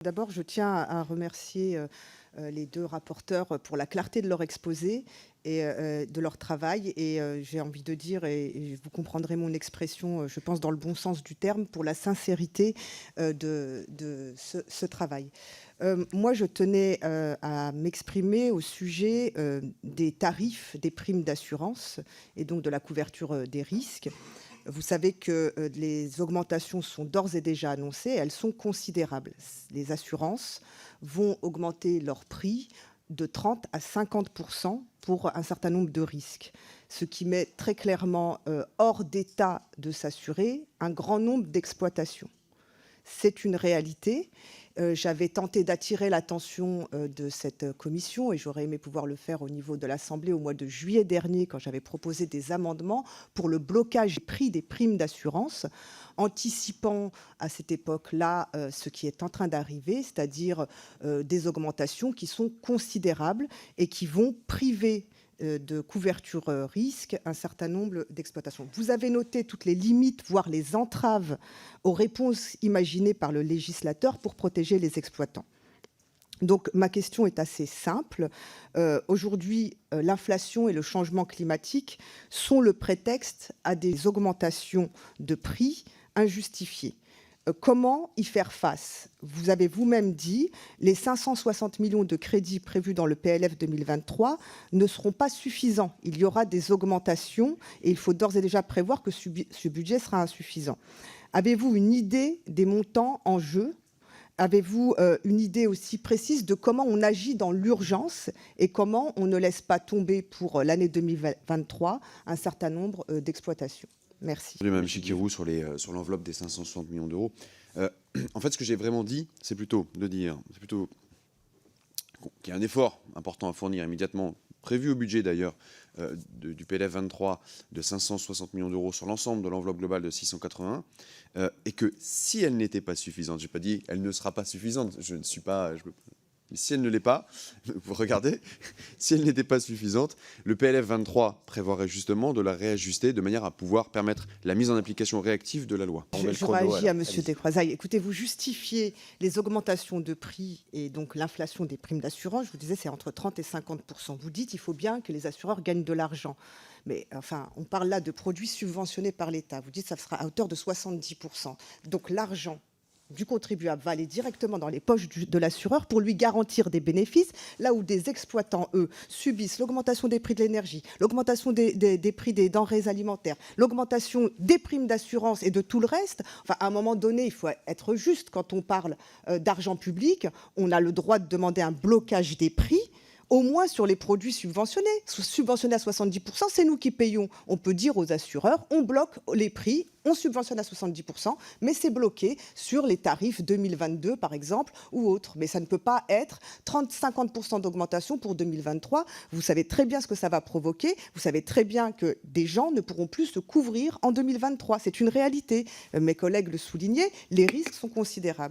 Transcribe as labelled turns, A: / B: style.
A: D'abord, je tiens à remercier les deux rapporteurs pour la clarté de leur exposé et de leur travail. Et j'ai envie de dire, et vous comprendrez mon expression, je pense dans le bon sens du terme, pour la sincérité de ce travail. Moi, je tenais à m'exprimer au sujet des tarifs des primes d'assurance et donc de la couverture des risques. Vous savez que les augmentations sont d'ores et déjà annoncées, elles sont considérables. Les assurances vont augmenter leur prix de 30 à 50% pour un certain nombre de risques, ce qui met très clairement hors d'état de s'assurer un grand nombre d'exploitations. C'est une réalité. J'avais tenté d'attirer l'attention de cette commission et j'aurais aimé pouvoir le faire au niveau de l'Assemblée au mois de juillet dernier quand j'avais proposé des amendements pour le blocage du prix des primes d'assurance, anticipant à cette époque-là ce qui est en train d'arriver, c'est-à-dire des augmentations qui sont considérables et qui vont priver de couverture risque un certain nombre d'exploitations. Vous avez noté toutes les limites, voire les entraves aux réponses imaginées par le législateur pour protéger les exploitants. Donc ma question est assez simple. Aujourd'hui, l'inflation et le changement climatique sont le prétexte à des augmentations de prix injustifiées. Comment y faire face? Vous avez vous-même dit les 560 millions de crédits prévus dans le PLF 2023 ne seront pas suffisants. Il y aura des augmentations et il faut d'ores et déjà prévoir que ce budget sera insuffisant. Avez-vous une idée des montants en jeu? Avez-vous une idée aussi précise de comment on agit dans l'urgence et comment on ne laisse pas tomber pour l'année 2023 un certain nombre d'exploitations? Merci.
B: Mme Chikirou sur l'enveloppe des 560 millions d'euros. En fait, ce que j'ai vraiment dit, c'est plutôt qu'il y a un effort important à fournir immédiatement, prévu au budget d'ailleurs du PLF 23 de 560 millions d'euros sur l'ensemble de l'enveloppe globale de 681, et que si elle n'était pas suffisante, je n'ai pas dit elle ne sera pas suffisante, si elle ne l'est pas, vous regardez, si elle n'était pas suffisante, le PLF 23 prévoirait justement de la réajuster de manière à pouvoir permettre la mise en application réactive de la loi.
A: Je réagis à M. Descrozaille. Écoutez, vous justifiez les augmentations de prix et donc l'inflation des primes d'assurance. Je vous disais, c'est entre 30 et 50%. Vous dites qu'il faut bien que les assureurs gagnent de l'argent. Mais enfin, on parle là de produits subventionnés par l'État. Vous dites que ça sera à hauteur de 70%. Donc l'argent du contribuable va aller directement dans les poches de l'assureur pour lui garantir des bénéfices, là où des exploitants, eux, subissent l'augmentation des prix de l'énergie, l'augmentation des prix des denrées alimentaires, l'augmentation des primes d'assurance et de tout le reste. Enfin, à un moment donné, il faut être juste. Quand on parle d'argent public, on a le droit de demander un blocage des prix, au moins sur les produits subventionnés. Subventionnés à 70%, c'est nous qui payons. On peut dire aux assureurs, on bloque les prix, on subventionne à 70%, mais c'est bloqué sur les tarifs 2022, par exemple, ou autres. Mais ça ne peut pas être 30-50% d'augmentation pour 2023. Vous savez très bien ce que ça va provoquer. Vous savez très bien que des gens ne pourront plus se couvrir en 2023. C'est une réalité. Mes collègues le soulignaient, les risques sont considérables.